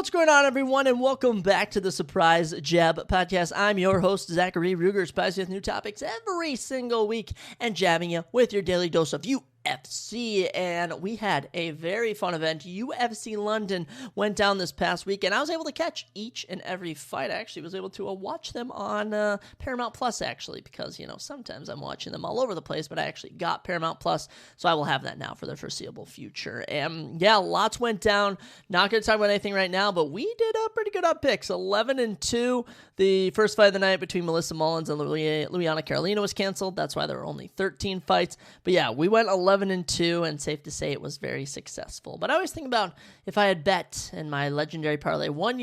What's going on, everyone, and welcome back to the Surprise Jab Podcast. I'm your host, Zachary Ruger, surprising with new topics every single week and jabbing you with your daily dose of UFC, and we had a very fun event. UFC London went down this past week, and I was able to catch each and every fight. I actually was able to watch them on Paramount Plus, actually, because, you know, sometimes I'm watching them all over the place, but I actually got Paramount Plus, so I will have that now for the foreseeable future. And yeah, lots went down. Not going to talk about anything right now, but we did pretty good on picks. 11-2. The first fight of the night between Melissa Mullins and Luliana Carolina was canceled. That's why there were only 13 fights. But yeah, we went 11-2, and safe to say it was very successful. But I always think about if I had bet in my legendary parlay one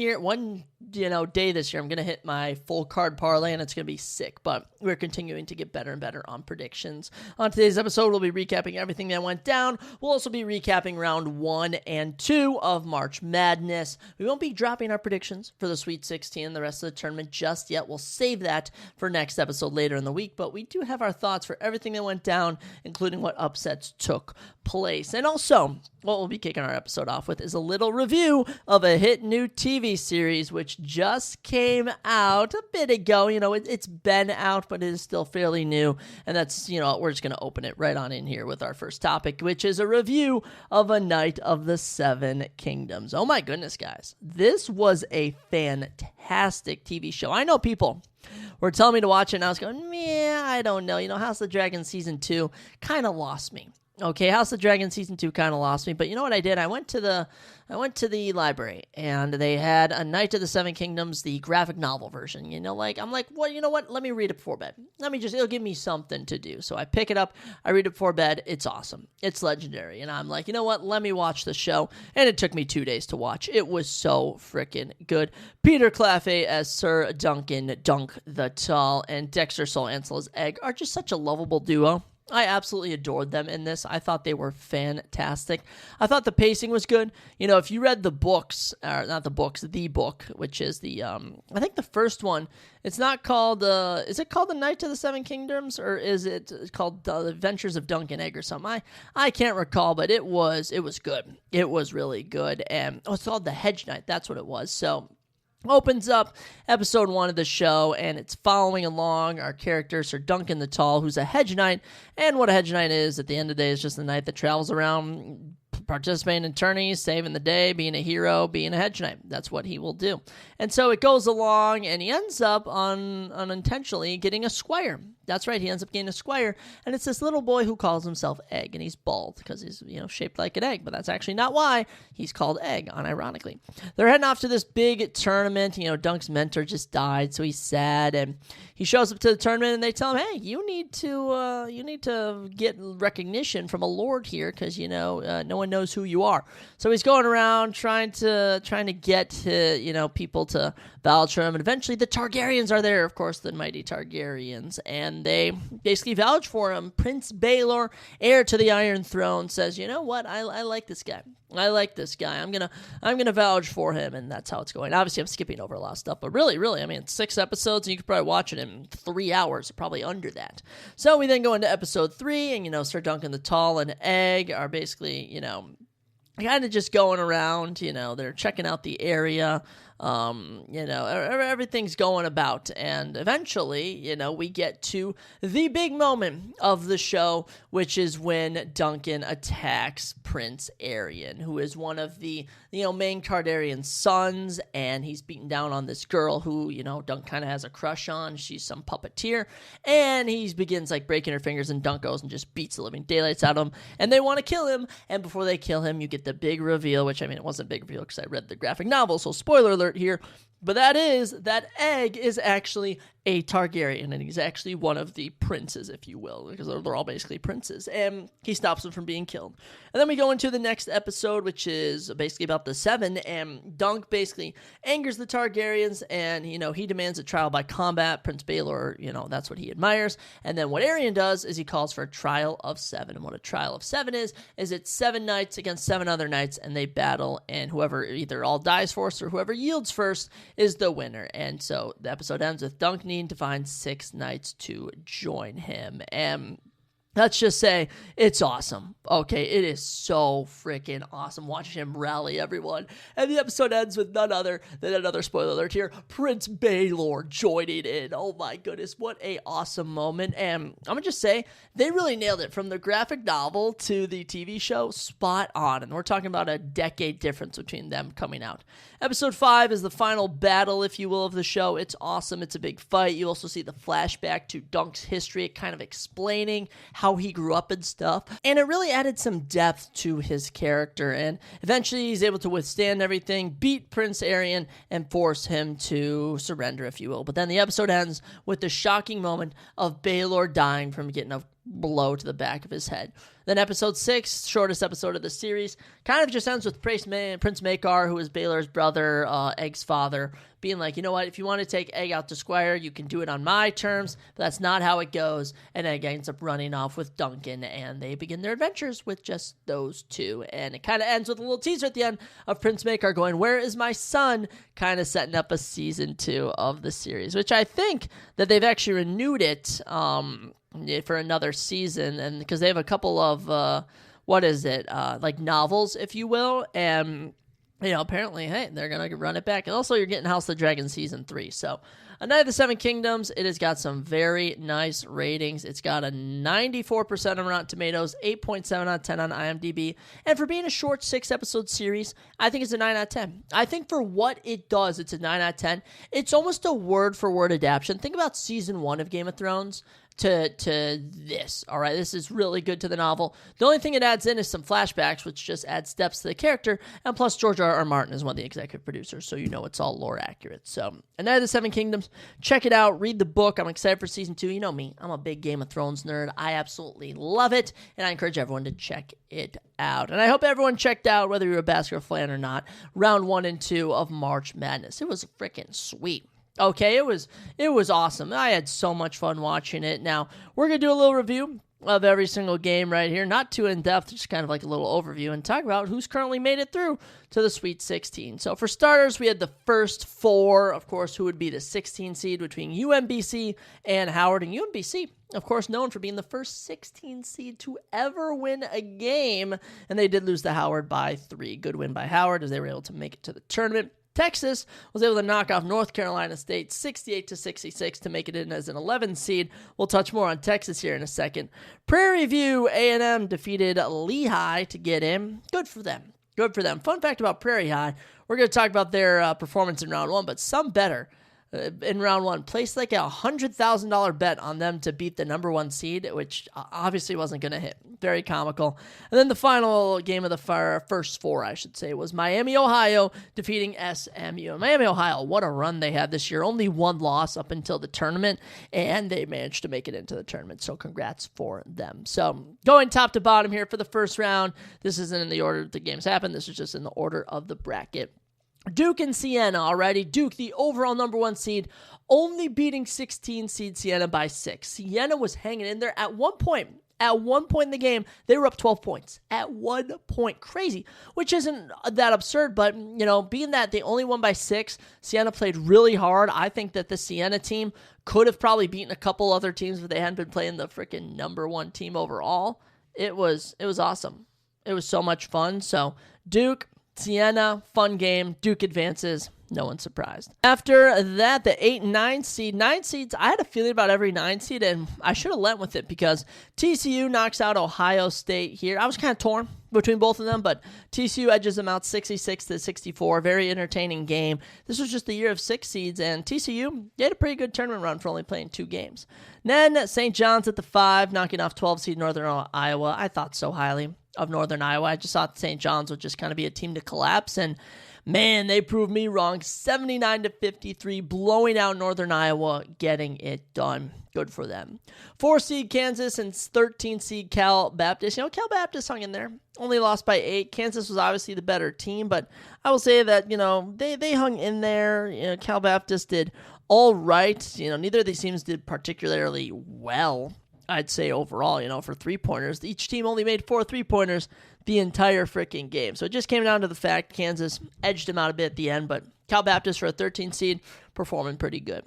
day this year, I'm going to hit my full card parlay, and it's going to be sick. But we're continuing to get better and better on predictions. On today's episode, we'll be recapping everything that went down. We'll also be recapping round 1 and 2 of March Madness. We won't be dropping our predictions for the Sweet 16 and the rest of the tournament just yet. We'll save that for next episode later in the week, but we do have our thoughts for everything that went down, including what upsets took place. And also, what we'll be kicking our episode off with is a little review of a hit new TV series which just came out a bit ago. You know, it's been out, but it is still fairly new, and that's, you know, we're just going to open it right on in here with our first topic, which is a review of A Night of the Seven Kingdoms. Oh my goodness, guys. This was a fantastic TV show. I know people were telling me to watch it, and I was going, man, I don't know. You know, House of the Dragon Season 2 kind of lost me. Okay, House of the Dragon Season 2 kind of lost me, but you know what I did? I went to the library, and they had A Night of the Seven Kingdoms, the graphic novel version. You know, I'm like, well, you know what? Let me read it before bed. It'll give me something to do. So I pick it up, I read it before bed. It's awesome. It's legendary. And I'm like, you know what? Let me watch the show. And it took me 2 days to watch. It was so freaking good. Peter Claffey as Sir Duncan Dunk the Tall and Dexter Soul Ansel as Egg are just such a lovable duo. I absolutely adored them in this. I thought they were fantastic. I thought the pacing was good. You know, if you read the books, or not the books, the book, which is the, I think the first one, it's not called, is it called The Night of the Seven Kingdoms, or is it called The Adventures of Dunk and Egg or something? I can't recall, but it was good. It was really good. And it's called The Hedge Knight. That's what it was. So opens up episode 1 of the show, and it's following along our character, Sir Duncan the Tall, who's a hedge knight. And what a hedge knight is, at the end of the day, is just a knight that travels around participating in tourneys, saving the day, being a hero, being a hedge knight. That's what he will do. And so it goes along, and he ends up unintentionally getting a squire. That's right, he ends up getting a squire, and it's this little boy who calls himself Egg, and he's bald because he's, you know, shaped like an egg, but that's actually not why he's called Egg, unironically. They're heading off to this big tournament. You know, Dunk's mentor just died, so he's sad, and he shows up to the tournament, and they tell him, hey, you need to get recognition from a lord here, because, you know, no one knows who you are. So he's going around trying to get you know, people to vouch for him, and eventually the Targaryens are there, of course, the mighty Targaryens, and they basically vouch for him. Prince Baelor, heir to the Iron Throne, says, you know what, I like this guy. I'm gonna vouch for him, and that's how it's going. Obviously, I'm skipping over a lot of stuff, but really, I mean, it's 6 episodes, and you could probably watch it in 3 hours, probably under that. So we then go into episode 3, and, you know, Sir Duncan the Tall and Egg are basically, you know, kind of just going around. You know, they're checking out the area. You know, everything's going about, and eventually, you know, we get to the big moment of the show, which is when Duncan attacks Prince Aerion, who is one of the, you know, main Targaryen sons, and he's beating down on this girl who, you know, Dunk kind of has a crush on. She's some puppeteer, and he begins, like, breaking her fingers, and Dunk goes and just beats the living daylights out of him, and they want to kill him, and before they kill him, you get the big reveal, which, I mean, it wasn't a big reveal because I read the graphic novel, so spoiler alert here, but that Egg is actually a Targaryen, and he's actually one of the princes, if you will, because they're all basically princes, and he stops them from being killed. And then we go into the next episode, which is basically about the Seven, and Dunk basically angers the Targaryens, and, you know, he demands a trial by combat. Prince Baelor, you know, that's what he admires. And then what Aerion does is he calls for a trial of 7, and what a trial of 7 is it's 7 knights against 7 other knights, and they battle, and whoever either all dies first or whoever yields first is the winner. And so the episode ends with Dunk needing to find 6 knights to join him. And let's just say it's awesome. Okay, it is so freaking awesome watching him rally everyone. And the episode ends with none other than another spoiler alert here, Prince Baylor joining in. Oh my goodness, what a awesome moment. And I'm going to just say, they really nailed it. From the graphic novel to the TV show, spot on. And we're talking about a decade difference between them coming out. Episode 5 is the final battle, if you will, of the show. It's awesome. It's a big fight. You also see the flashback to Dunk's history, kind of explaining how he grew up and stuff. And it really added some depth to his character. And eventually he's able to withstand everything, beat Prince Arian, and force him to surrender, if you will. But then the episode ends with the shocking moment of Baylor dying from getting a blow to the back of his head. Then episode 6, shortest episode of the series, kind of just ends with Prince Maekar, who is Baylor's brother, Egg's father, being like, you know what, if you want to take Egg out to Squire, you can do it on my terms, but that's not how it goes. And Egg ends up running off with Duncan, and they begin their adventures with just those two. And it kind of ends with a little teaser at the end of Prince Maekar going, "Where is my son?" kind of setting up a season 2 of the series, which I think that they've actually renewed it for another season, and because they have a couple of like novels, if you will, and apparently, hey, they're gonna run it back. And also, you're getting House of the Dragon season 3. So, A Night of the Seven Kingdoms, it has got some very nice ratings. It's got a 94% on Rotten Tomatoes, 8.7 out of 10 on IMDb, and for being a short 6-episode series, I think it's a 9 out of 10. I think for what it does, it's a 9 out of 10. It's almost a word-for-word adaptation. Think about season 1 of Game of Thrones to this, all right? This is really good to the novel. The only thing it adds in is some flashbacks, which just adds depth to the character, and plus George R.R. Martin is one of the executive producers, so it's all lore accurate. So, A Night of the Seven Kingdoms, check it out, read the book. I'm excited for season 2. You know me, I'm a big Game of Thrones nerd. I absolutely love it, and I encourage everyone to check it out. And I hope everyone checked out, whether you're a basketball fan or not, round 1 and 2 of March Madness. It was freaking sweet. Okay, it was awesome. I had so much fun watching it. Now, we're going to do a little review of every single game right here. Not too in-depth, just kind of like a little overview, and talk about who's currently made it through to the Sweet 16. So for starters, we had the first 4, of course, who would be the 16 seed between UMBC and Howard. And UMBC, of course, known for being the first 16 seed to ever win a game. And they did lose to Howard by 3. Good win by Howard as they were able to make it to the tournament. Texas was able to knock off North Carolina State 68-66 to make it in as an 11 seed. We'll touch more on Texas here in a second. Prairie View A&M defeated Lehigh to get in. Good for them. Good for them. Fun fact about Prairie High, we're going to talk about their performance in round 1, but some better. In round 1, placed like a $100,000 bet on them to beat the number 1 seed, which obviously wasn't going to hit. Very comical. And then the final game of the first 4, I should say, was Miami, Ohio, defeating SMU. And Miami, Ohio, what a run they had this year. Only 1 loss up until the tournament, and they managed to make it into the tournament. So congrats for them. So going top to bottom here for the first round. This isn't in the order that the games happened. This is just in the order of the bracket. Duke and Siena, already. Duke, the overall number 1 seed, only beating 16 seed Siena by 6. Siena was hanging in there at one point. At one point in the game, they were up 12 points. At one point. Crazy. Which isn't that absurd, but, being that they only won by 6, Siena played really hard. I think that the Siena team could have probably beaten a couple other teams if they hadn't been playing the freaking number 1 team overall. It was awesome. It was so much fun. So, Duke, Siena, fun game. Duke advances. No one's surprised. After that, the 8 and 9 seed. 9 seeds, I had a feeling about every 9 seed, and I should have went with it because TCU knocks out Ohio State here. I was kind of torn between both of them, but TCU edges them out 66-64. Very entertaining game. This was just the year of 6 seeds, and TCU, they had a pretty good tournament run for only playing 2 games. Then St. John's at the 5, knocking off 12 seed Northern Iowa. I thought so highly of Northern Iowa. I just thought St. John's would just kind of be a team to collapse, and man, they proved me wrong. 79-53, blowing out Northern Iowa, getting it done. Good for them. 4 seed Kansas and 13 seed Cal Baptist. Cal Baptist hung in there. Only lost by 8. Kansas was obviously the better team, but I will say that, they hung in there. Cal Baptist did all right. Neither of these teams did particularly well. I'd say overall, for three-pointers. Each team only made 4 three-pointers the entire freaking game. So it just came down to the fact Kansas edged him out a bit at the end, but Cal Baptist for a 13 seed, performing pretty good.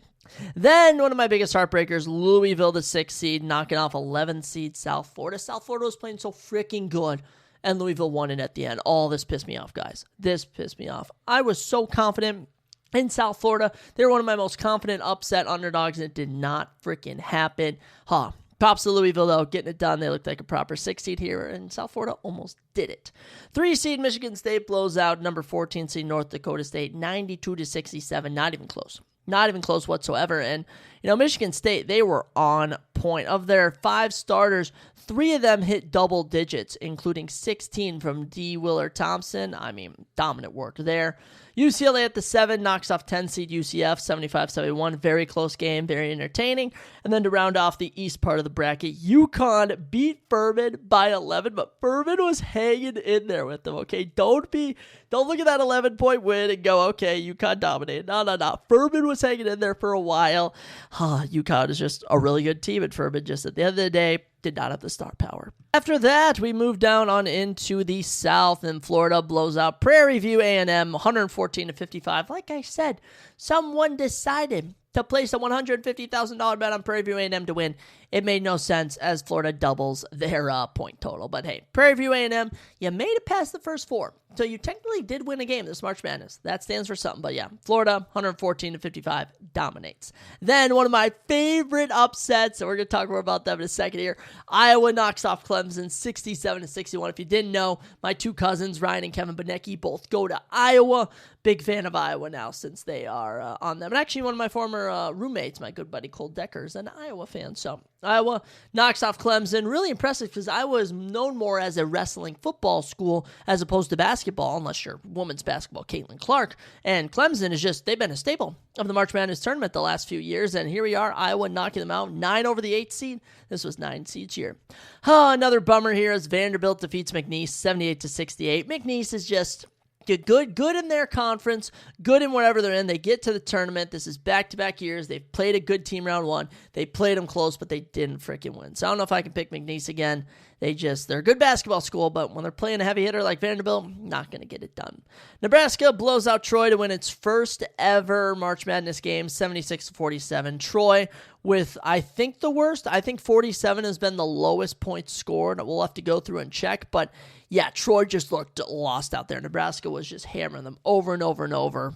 Then one of my biggest heartbreakers, Louisville, the 6 seed, knocking off 11 seed South Florida. South Florida was playing so freaking good, and Louisville won it at the end. All this pissed me off, guys. This pissed me off. I was so confident in South Florida. They were one of my most confident upset underdogs, and it did not freaking happen. Props to Louisville, though, getting it done. They looked like a proper 6 seed here, and South Florida almost did it. 3 seed Michigan State blows out number 14 seed North Dakota State, 92-67. Not even close. Not even close whatsoever. And, Michigan State, they were on point. Of their 5 starters, 3 of them hit double digits, including 16 from D. Willard Thompson. I mean, dominant work there. UCLA at the 7 knocks off 10 seed UCF, 75-71. Very close game, very entertaining. And then to round off the east part of the bracket, UConn beat Furman by 11, but Furman was hanging in there with them, okay? Don't look at that 11-point win and go, okay, UConn dominated. No. Furman was hanging in there for a while. UConn is just a really good team, and Furman just at the end of the day did not have the star power. After that, we move down on into the South, and Florida blows out Prairie View A&M 114-55. Like I said, someone decided to place a $150,000 bet on Prairie View A&M to win. It made no sense as Florida doubles their point total. But hey, Prairie View A&M, you made it past the first 4. So you technically did win a game this March Madness. That stands for something. But yeah, Florida 114-55 dominates. Then one of my favorite upsets, and we're going to talk more about them in a second here. Iowa knocks off Clemson 67-61. If you didn't know, my 2 cousins, Ryan and Kevin Benecki, both go to Iowa. Big fan of Iowa now since they are on them. And actually one of my former roommates, my good buddy Cole Decker, is an Iowa fan. So Iowa knocks off Clemson. Really impressive because Iowa is known more as a wrestling football school as opposed to basketball, unless you're women's basketball, Caitlin Clark. And Clemson is they've been a staple of the March Madness tournament the last few years. And here we are, Iowa knocking them out. 9 over the 8 seed. This was 9 seeds here. Another bummer here as Vanderbilt defeats McNeese 78-68. McNeese is just good in their conference, good in wherever they're in. They get to the tournament. This is back-to-back years. They've played a good team round 1. They played them close, but they didn't freaking win. So I don't know if I can pick McNeese again. They're a good basketball school, but when they're playing a heavy hitter like Vanderbilt, not going to get it done. Nebraska blows out Troy to win its first ever March Madness game, 76-47. Troy with, I think 47 has been the lowest points scored. We'll have to go through and check, but yeah, Troy just looked lost out there. Nebraska was just hammering them over and over and over.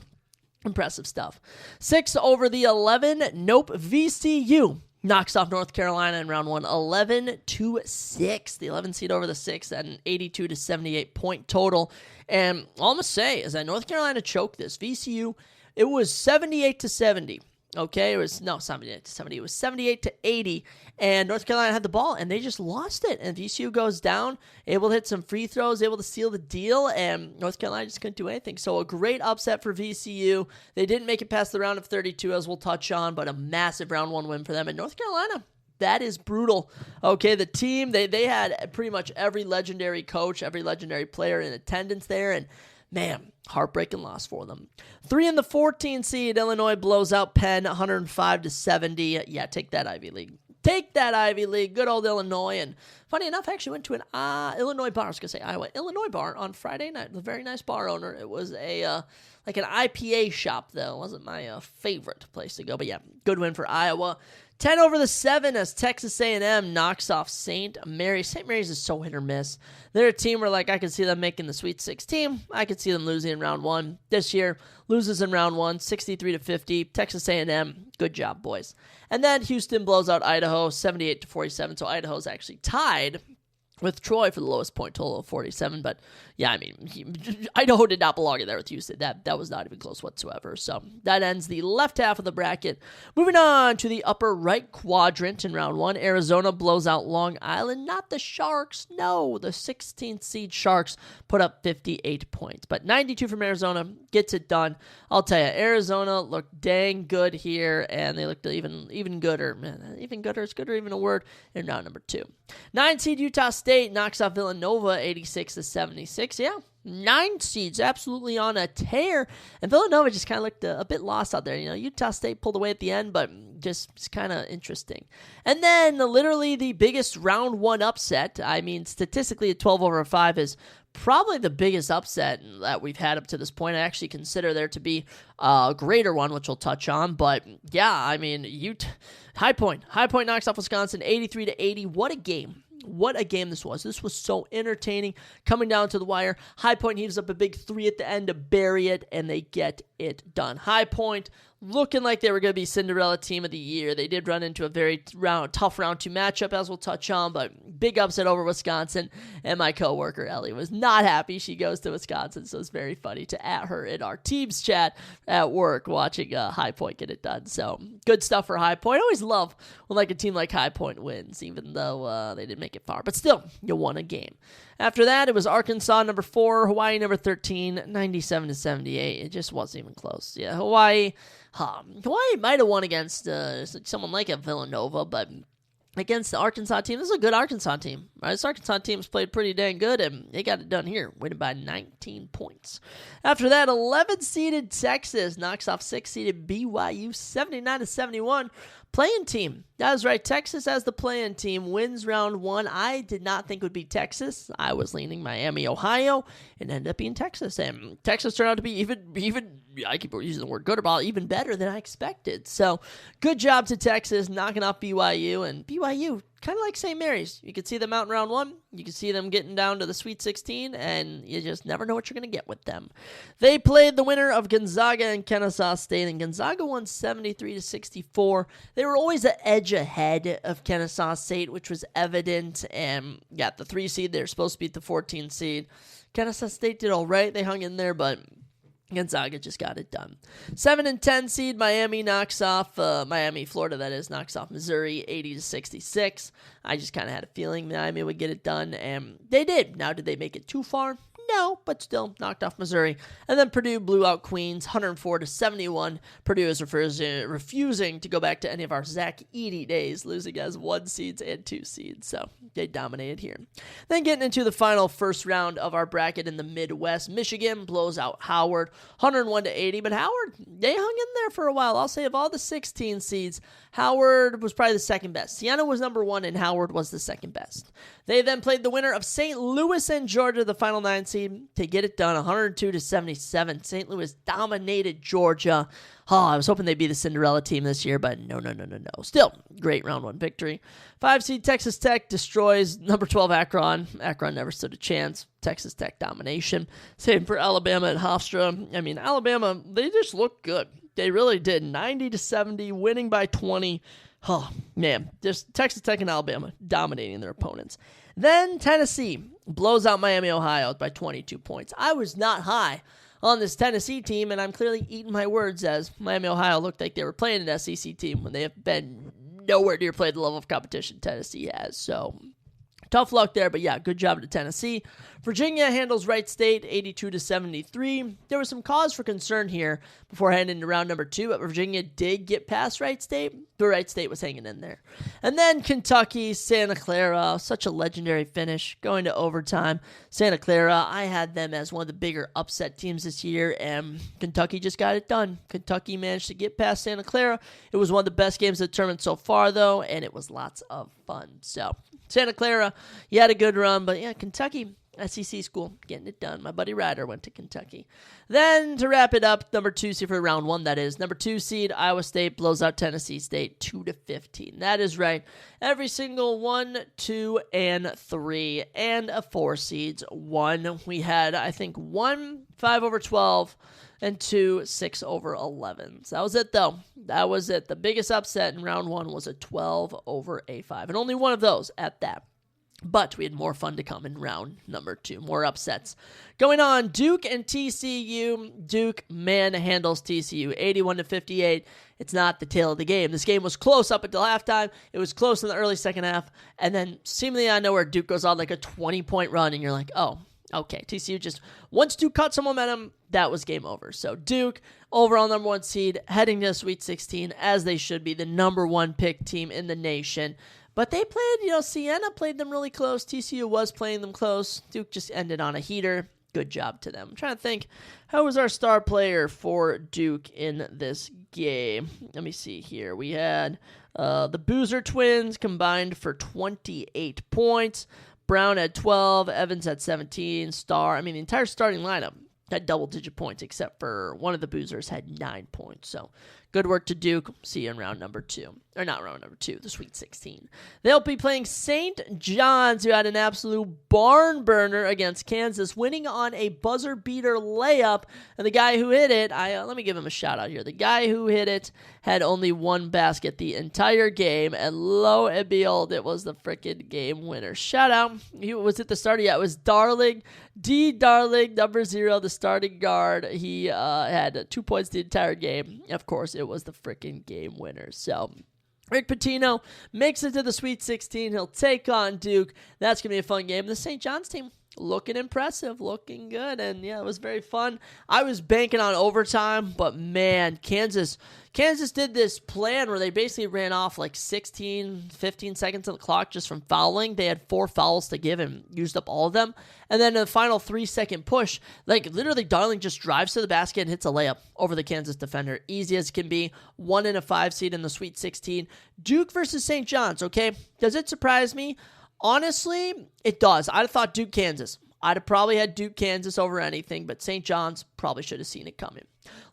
Impressive stuff. 6 over the 11. Nope. VCU knocks off North Carolina in round 1, 11-6. The 11 seed over the 6 at an 82-78 point total. And all I'm going to say is that North Carolina choked this. VCU, it was 78-70. Okay, it was 78-70. It was 78-80, and North Carolina had the ball, and they just lost it. And VCU goes down, able to hit some free throws, able to seal the deal, and North Carolina just couldn't do anything. So a great upset for VCU. They didn't make it past the round of 32, as we'll touch on, but a massive round 1 win for them. And North Carolina, that is brutal. Okay, the team, they had pretty much every legendary coach, every legendary player in attendance there, and man, heartbreaking loss for them. 3 in the 14 seed, Illinois blows out Penn 105-70. Yeah, take that Ivy League. Take that Ivy League. Good old Illinois. And funny enough, I actually went to an Illinois bar. I was going to say Iowa. Illinois bar on Friday night. A very nice bar owner. It was like an IPA shop, though. It wasn't my favorite place to go. But yeah, good win for Iowa. 10 over the 7 as Texas A&M knocks off St. Mary's. St. Mary's is so hit or miss. They're a team where, I could see them making the Sweet 16. I could see them losing in round 1. This year, loses in round 1, 63-50. Texas A&M, good job, boys. And then Houston blows out Idaho, 78-47. So Idaho's actually tied with Troy for the lowest point total of 47. But yeah, I mean, Idaho did not belong in there with Houston. That was not even close whatsoever. So that ends the left half of the bracket. Moving on to the upper right quadrant in round 1. Arizona blows out Long Island. Not the Sharks. No, the 16th seed Sharks put up 58 points. But 92 from Arizona gets it done. I'll tell you, Arizona looked dang good here, and they looked even gooder. Man, even gooder is good or even a word in round number 2. 9 seed Utah State State knocks off Villanova 86-76. Yeah, 9 seeds absolutely on a tear. And Villanova just kind of looked a bit lost out there. Utah State pulled away at the end, but just kind of interesting. And then literally the biggest round 1 upset. I mean, statistically, a 12/5 is probably the biggest upset that we've had up to this point. I actually consider there to be a greater one, which we'll touch on. But yeah, I mean, High Point knocks off Wisconsin 83-80. What a game. What a game this was. This was so entertaining. Coming down to the wire. High Point heaves up a big 3 at the end to bury it, and they get it done. High Point looking like they were going to be Cinderella team of the year. They did run into a very tough round 2 matchup, as we'll touch on, but big upset over Wisconsin. And my coworker Ellie was not happy. She goes to Wisconsin, so it's very funny to at her in our team's chat at work watching High Point get it done. So good stuff for High Point. I always love when a team like High Point wins, even though they didn't make it far. But still, you won a game. After that, it was Arkansas number 4, Hawaii number 13, 97-78. It just wasn't even close. Yeah, Hawaii might have won against someone like a Villanova, but against the Arkansas team, this is a good Arkansas team. Right? This Arkansas team's played pretty dang good, and they got it done here, winning by 19 points. After that, 11-seeded Texas knocks off 6-seeded BYU 79-71. Play-in team. That is right. Texas as the play-in team wins round 1. I did not think it would be Texas. I was leaning Miami, Ohio, and ended up being Texas. And Texas turned out to be even I keep using the word good about even better than I expected. So good job to Texas knocking off BYU. And BYU, kind of like St. Mary's. You could see them out in round 1. You could see them getting down to the Sweet 16, and you just never know what you're going to get with them. They played the winner of Gonzaga and Kennesaw State, and Gonzaga won 73-64. They were always an edge ahead of Kennesaw State, which was evident, and got the 3 seed. They were supposed to beat the 14 seed. Kennesaw State did all right. They hung in there, but Gonzaga just got it done. 7 and 10 seed Miami knocks off Florida knocks off Missouri 80-66. I just kind of had a feeling Miami would get it done, and they did. Now, did they make it too far? No, but still knocked off Missouri. And then Purdue blew out Queens 104-71. Purdue is refusing to go back to any of our Zach Edey days, losing as 1 seeds and 2 seeds. So they dominated here. Then getting into the final first round of our bracket in the Midwest, Michigan blows out Howard 101-80. But Howard, they hung in there for a while. I'll say of all the 16 seeds, Howard was probably the second best. Siena was number 1, and Howard was the second best. They then played the winner of St. Louis and Georgia, the final 9 seed, to get it done 102-77. St. Louis dominated Georgia. I was hoping they'd be the Cinderella team this year, but no. Still, great round 1 victory. 5 seed Texas Tech destroys number 12 Akron. Akron never stood a chance. Texas Tech domination. Same for Alabama and Hofstra. I mean, Alabama, they just looked good. They really did. 90-70, winning by 20. Oh, man. Just Texas Tech and Alabama dominating their opponents. Then Tennessee blows out Miami, Ohio by 22 points. I was not high on this Tennessee team, and I'm clearly eating my words as Miami, Ohio looked like they were playing an SEC team when they have been nowhere near played the level of competition Tennessee has. So tough luck there, but yeah, good job to Tennessee. Virginia handles Wright State 82-73. There was some cause for concern here before heading into round number 2, but Virginia did get past Wright State, but Wright State was hanging in there. And then Kentucky, Santa Clara, such a legendary finish, going to overtime. Santa Clara, I had them as one of the bigger upset teams this year, and Kentucky just got it done. Kentucky managed to get past Santa Clara. It was one of the best games of the tournament so far, though, and it was lots of fun. So Santa Clara, you had a good run, but yeah, Kentucky, SEC school, getting it done. My buddy Ryder went to Kentucky. Then, to wrap it up, number 2 seed for round 1, that is. Number 2 seed, Iowa State, blows out Tennessee State 2-15. That is right. Every single 1, 2, and 3, and a 4 seeds won. We had, I think, 1 5/12, and 2 6/11. So that was it, though. That was it. The biggest upset in round 1 was a 12/5, and only one of those at that. But we had more fun to come in round number 2. More upsets going on. Duke and TCU. Duke manhandles TCU 81-58. It's not the tail of the game. This game was close up until halftime. It was close in the early second half. And then seemingly out of nowhere, Duke goes on like a 20-point run. And you're like, oh, okay. TCU just, once Duke caught some momentum, that was game over. So Duke, overall number 1 seed, heading to the Sweet 16, as they should be, the number 1 pick team in the nation. But they played, Siena played them really close. TCU was playing them close. Duke just ended on a heater. Good job to them. I'm trying to think, how was our star player for Duke in this game? Let me see here. We had the Boozer twins combined for 28 points. Brown had 12. Evans had 17. The entire starting lineup had double-digit points, except for one of the Boozers had 9 points. So good work to Duke. See you in round number 2. Or not round number 2, the Sweet 16. They'll be playing St. John's, who had an absolute barn burner against Kansas, winning on a buzzer beater layup. And the guy who hit it, let me give him a shout out here. The guy who hit it had only one basket the entire game, and lo and behold, it was the freaking game winner. Shout out. Was it the starter? Yeah, it was Darling. Darling, number 0, the starting guard. He had 2 points the entire game. Of course, it was the freaking game winner. So Rick Pitino makes it to the Sweet 16. He'll take on Duke. That's going to be a fun game. The St. John's team looking impressive, looking good, and yeah, it was very fun. I was banking on overtime, but man, Kansas did this plan where they basically ran off like 15 seconds of the clock just from fouling. They had 4 fouls to give and used up all of them. And then in the final 3-second push, like literally Darling just drives to the basket and hits a layup over the Kansas defender. Easy as can be. 1 and a 5 seed in the Sweet 16. Duke versus St. John's, okay? Does it surprise me? Honestly, it does. I'd have thought Duke, Kansas. I'd have probably had Duke, Kansas over anything, but St. John's probably should have seen it coming.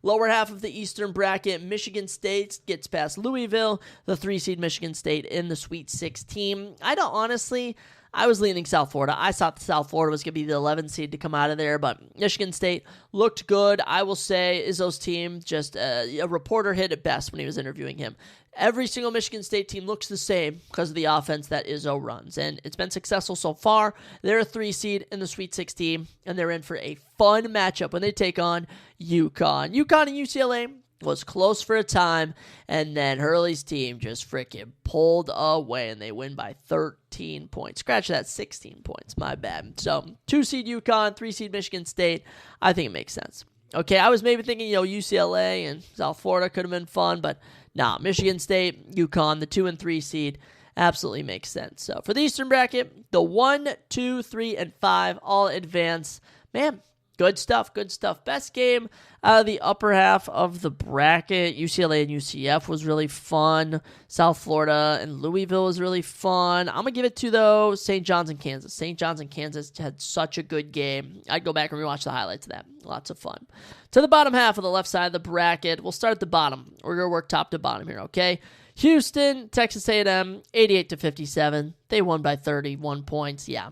Lower half of the Eastern bracket, Michigan State gets past Louisville, the 3-seed Michigan State in the Sweet 16. I was leaning South Florida. I thought South Florida was going to be the 11th seed to come out of there, but Michigan State looked good. I will say Izzo's team, just a reporter hit it best when he was interviewing him. Every single Michigan State team looks the same because of the offense that Izzo runs, and it's been successful so far. They're a 3-seed in the Sweet 16, and they're in for a fun matchup when they take on UConn. UConn and UCLA was close for a time, and then Hurley's team just freaking pulled away, and they win by 13 points. Scratch that, 16 points. My bad. So, 2-seed UConn, 3-seed Michigan State. I think it makes sense. Okay, I was maybe thinking, UCLA and South Florida could have been fun, but nah, Michigan State, UConn, the 2 and 3 seed, absolutely makes sense. So, for the Eastern bracket, the 1, 2, 3, and 5 all advance. Man, good stuff, good stuff. Best game out of the upper half of the bracket. UCLA and UCF was really fun. South Florida and Louisville was really fun. I'm going to give it to, though, St. John's and Kansas. St. John's and Kansas had such a good game. I'd go back and rewatch the highlights of that. Lots of fun. To the bottom half of the left side of the bracket, we'll start at the bottom. We're going to work top to bottom here, okay? Houston, Texas A&M, 88-57. They won by 31 points. Yeah.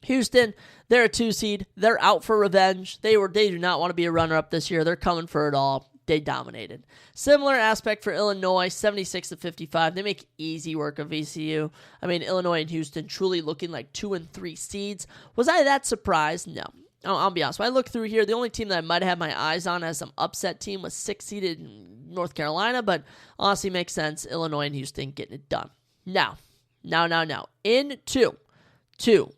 Houston, they're a 2-seed. They're out for revenge. They do not want to be a runner-up this year. They're coming for it all. They dominated. Similar aspect for Illinois, 76-55. They make easy work of VCU. Illinois and Houston truly looking like 2 and 3 seeds. Was I that surprised? No. I'll be honest. When I look through here, the only team that I might have had my eyes on as some upset team was 6-seeded North Carolina, but honestly makes sense. Illinois and Houston getting it done. Now. Into 2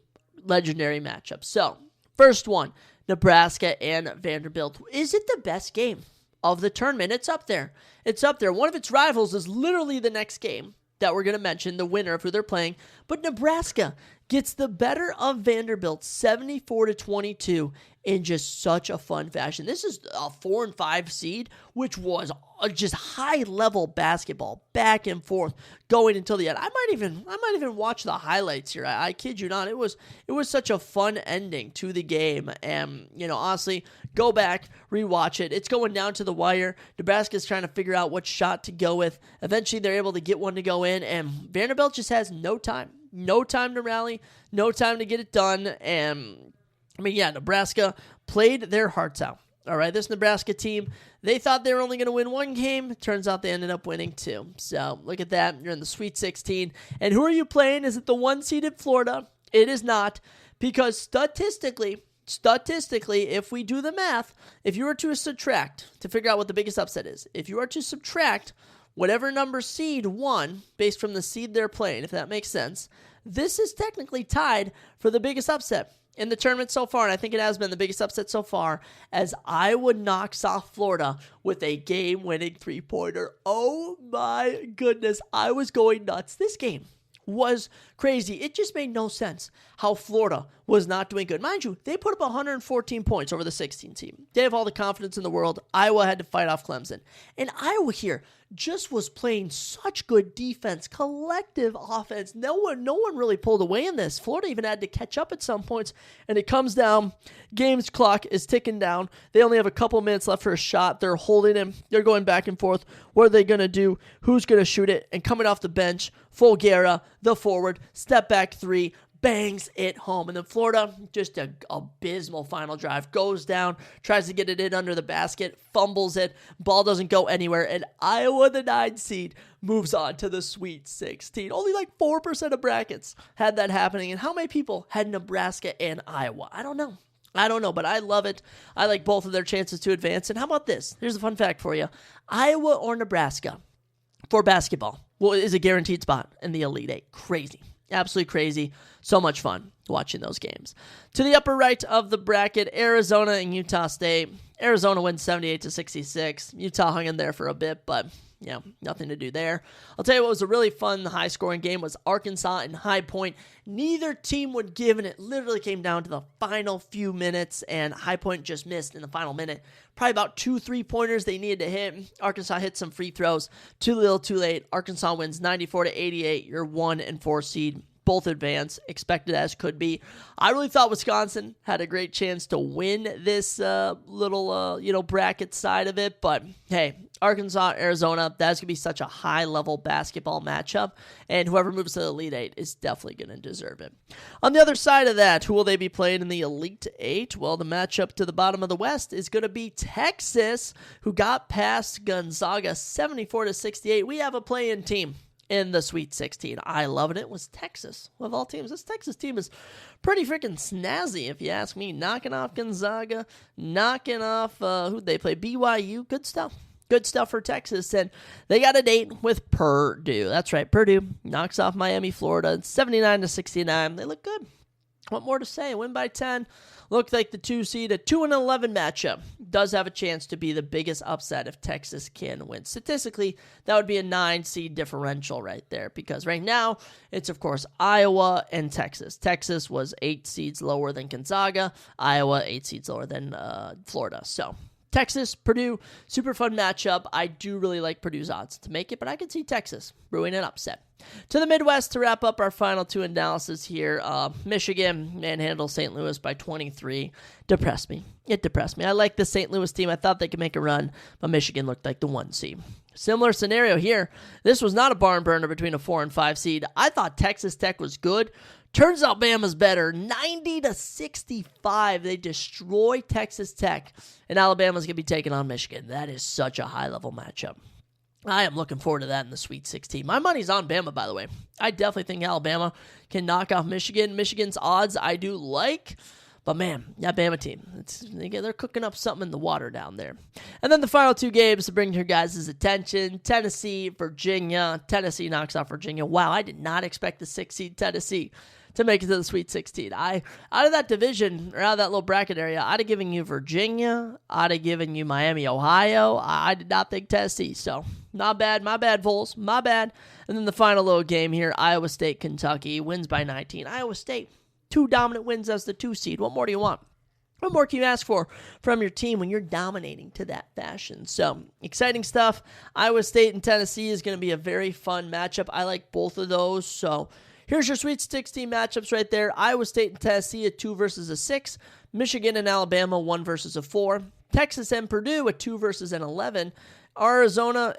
legendary matchups. So, first one, Nebraska and Vanderbilt. Is it the best game of the tournament? It's up there. One of its rivals is literally the next game that we're going to mention, the winner of who they're playing. But Nebraska gets the better of Vanderbilt 74-22 in just such a fun fashion. This is a 4 and 5 seed, which was just high-level basketball, back and forth, going until the end. I might even watch the highlights here. I kid you not. It was such a fun ending to the game, and honestly, go back, rewatch it. It's going down to the wire. Nebraska's trying to figure out what shot to go with. Eventually, they're able to get one to go in, and Vanderbilt just has no time. No time to rally, no time to get it done, and Nebraska played their hearts out. All right, this Nebraska team, they thought they were only going to win 1 game. Turns out they ended up winning 2. So look at that. You're in the Sweet 16. And who are you playing? Is it the 1-seeded Florida? It is not, because statistically, if we do the math, if you were to subtract, to figure out what the biggest upset is, if you are to subtract whatever number seed won based from the seed they're playing, if that makes sense, this is technically tied for the biggest upset in the tournament so far, and I think it has been the biggest upset so far, as Iowa knocks off Florida with a game-winning 3-pointer. Oh my goodness, I was going nuts. This game was crazy. It just made no sense how Florida was not doing good. Mind you, they put up 114 points over the 16 team. They have all the confidence in the world. Iowa had to fight off Clemson. And Iowa here just was playing such good defense, collective offense. No one really pulled away in this. Florida even had to catch up at some points, and it comes down. Game's clock is ticking down. They only have a couple minutes left for a shot. They're holding him. They're going back and forth. What are they going to do? Who's going to shoot it? And coming off the bench, Folgera, the forward, step back three, bangs it home. And then Florida, just an abysmal final drive, goes down, tries to get it in under the basket, fumbles it, ball doesn't go anywhere, and Iowa, the 9 seed, moves on to the Sweet 16. Only like 4% of brackets had that happening. And how many people had Nebraska and Iowa? I don't know, but I love it. I like both of their chances to advance. And how about this? Here's a fun fact for you. Iowa or Nebraska for basketball is a guaranteed spot in the Elite Eight. Crazy. Absolutely crazy. So much fun watching those games. To the upper right of the bracket, Arizona and Utah State. Arizona wins 78-66. Utah hung in there for a bit, but nothing to do there. I'll tell you what was a really fun, high-scoring game was Arkansas and High Point. Neither team would give, and it literally came down to the final few minutes, and High Point just missed in the final minute. Probably about 2 3-pointers they needed to hit. Arkansas hit some free throws. Too little, too late. Arkansas wins 94-88. Your 1 and 4 seed. Both advance, expected as could be. I really thought Wisconsin had a great chance to win this little bracket side of it, but hey, Arkansas, Arizona, that's going to be such a high-level basketball matchup, and whoever moves to the Elite Eight is definitely going to deserve it. On the other side of that, who will they be playing in the Elite Eight? Well, the matchup to the bottom of the West is going to be Texas, who got past Gonzaga 74-68. We have a play-in team in the Sweet 16. I love it. It was Texas. Of all teams, this Texas team is pretty freaking snazzy, if you ask me. Knocking off Gonzaga, knocking off, who'd they play? BYU. Good stuff. Good stuff for Texas. And they got a date with Purdue. That's right. Purdue knocks off Miami, Florida, 79-69. They look good. What more to say? Win by 10. Looked like the 2 seed, a 2-11 matchup. Does have a chance to be the biggest upset if Texas can win. Statistically, that would be a 9 seed differential right there, because right now it's, of course, Iowa and Texas. Texas was 8 seeds lower than Gonzaga. Iowa, 8 seeds lower than Florida. So Texas, Purdue, super fun matchup. I do really like Purdue's odds to make it, but I can see Texas brewing an upset. To the Midwest to wrap up our final 2 analysis here. Michigan manhandled St. Louis by 23. Depressed me. It depressed me. I like the St. Louis team. I thought they could make a run, but Michigan looked like the 1 seed. Similar scenario here. This was not a barn burner between a 4 and 5 seed. I thought Texas Tech was good. Turns out Bama's better. 90-65. They destroy Texas Tech, and Alabama's going to be taking on Michigan. That is such a high-level matchup. I am looking forward to that in the Sweet 16. My money's on Bama, by the way. I definitely think Alabama can knock off Michigan. Michigan's odds I do like, but man, that Bama team, they're cooking up something in the water down there. And then the final 2 games to bring your guys' attention. Tennessee, Virginia. Tennessee knocks off Virginia. Wow, I did not expect the 6 seed Tennessee to make it to the Sweet 16. Out of that division, or out of that little bracket area, I'd have given you Virginia. I'd have given you Miami, Ohio. I did not think Tennessee, so not bad. My bad, Vols. My bad. And then the final little game here, Iowa State, Kentucky, wins by 19. Iowa State, 2 dominant wins as the 2 seed. What more do you want? What more can you ask for from your team when you're dominating to that fashion? So, exciting stuff. Iowa State and Tennessee is going to be a very fun matchup. I like both of those, so here's your Sweet 16 matchups right there. Iowa State and Tennessee, a 2 versus a 6. Michigan and Alabama, 1 versus a 4. Texas and Purdue, a 2 versus an 11. Arizona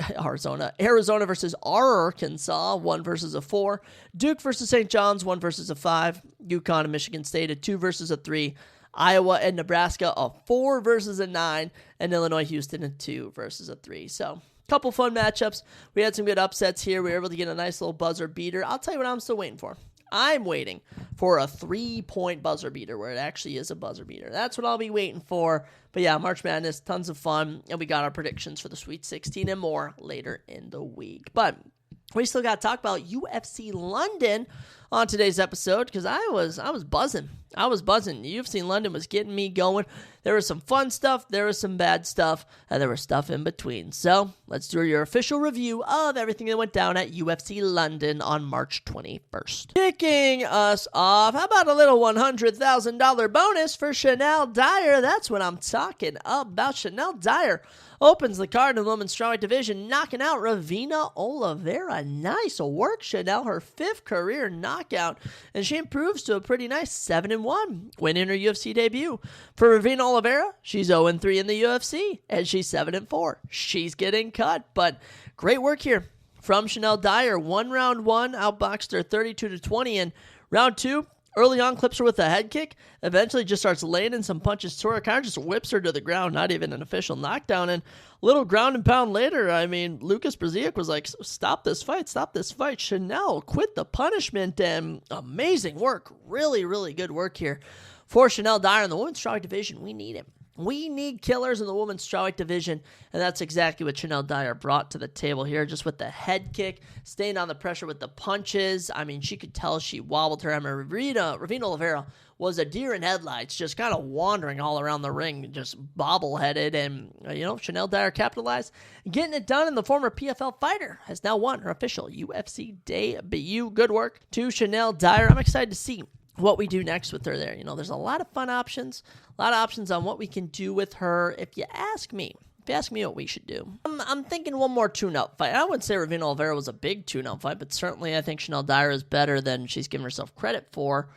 versus Arkansas, 1 versus a 4. Duke versus St. John's, 1 versus a 5. UConn and Michigan State, a 2 versus a 3. Iowa and Nebraska, a 4 versus a 9. And Illinois, Houston, a 2 versus a 3. So, couple fun matchups. We had some good upsets here. We were able to get a nice little buzzer beater. I'll tell you what I'm still waiting for. I'm waiting for a 3-point buzzer beater where it actually is a buzzer beater. That's what I'll be waiting for. But yeah, March Madness, tons of fun. And we got our predictions for the Sweet 16 and more later in the week. But we still got to talk about UFC London on today's episode because I was buzzing I was buzzing. UFC London was getting me going. There was some fun stuff, there was some bad stuff, and there was stuff in between. So let's do your official review of everything that went down at UFC London on March 21st. Kicking us off, how about a little $100,000 bonus for Chanel Dyer? That's what I'm talking about. Chanel Dyer opens the card in the women's strawweight division, knocking out Ravina Oliveira. Nice work, Chanel. Her 5th career knockout, and she improves to a pretty nice 7-1 win in her UFC debut. For Ravina Oliveira, she's 0-3 in the UFC, and she's 7-4. She's getting cut, but great work here from Chanel Dyer. Round one, outboxed her 32-20, and round 2, early on, clips her with a head kick. Eventually just starts laying in some punches to her. Kind of just whips her to the ground. Not even an official knockdown. And a little ground and pound later, I mean, Lucas Brzeziak was like, stop this fight, stop this fight. Chanel, quit the punishment. And amazing work. Really, really good work here for Chanel Dyer in the women's strawweight division. We need it. We need killers in the women's strawweight division, and that's exactly what Chanel Dyer brought to the table here, just with the head kick, staying on the pressure with the punches. I mean, she could tell she wobbled her. I mean, Ravina Oliveira was a deer in headlights, just kind of wandering all around the ring, just bobble-headed, and, Chanel Dyer capitalized. Getting it done, and the former PFL fighter has now won her official UFC debut. Good work to Chanel Dyer. I'm excited to see what we do next with her there. There's a lot of fun options, on what we can do with her. If you ask me what we should do, I'm thinking one more tune-up fight. I wouldn't say Ravina Oliveira was a big tune-up fight, but certainly I think Chanel Dyer is better than she's given herself credit for.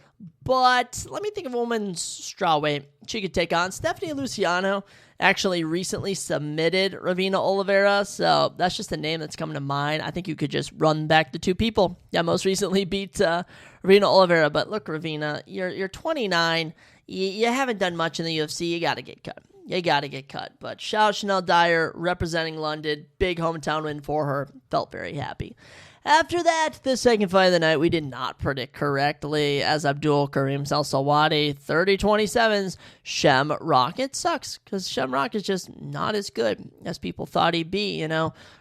But let me think of a woman's strawweight she could take on. Stephanie Luciano actually recently submitted Ravina Oliveira, so that's just a name that's coming to mind. I think you could just run back the two people that most recently beat Ravina Oliveira. But look, Ravina, you're 29. You haven't done much in the UFC. You got to get cut. But shout out Chanel Dyer representing London. Big hometown win for her. Felt very happy. After that, the second fight of the night, we did not predict correctly as Abdul Karim Salsawadi 30-27's Shamrock. It sucks because Shamrock is just not as good as people thought he'd be,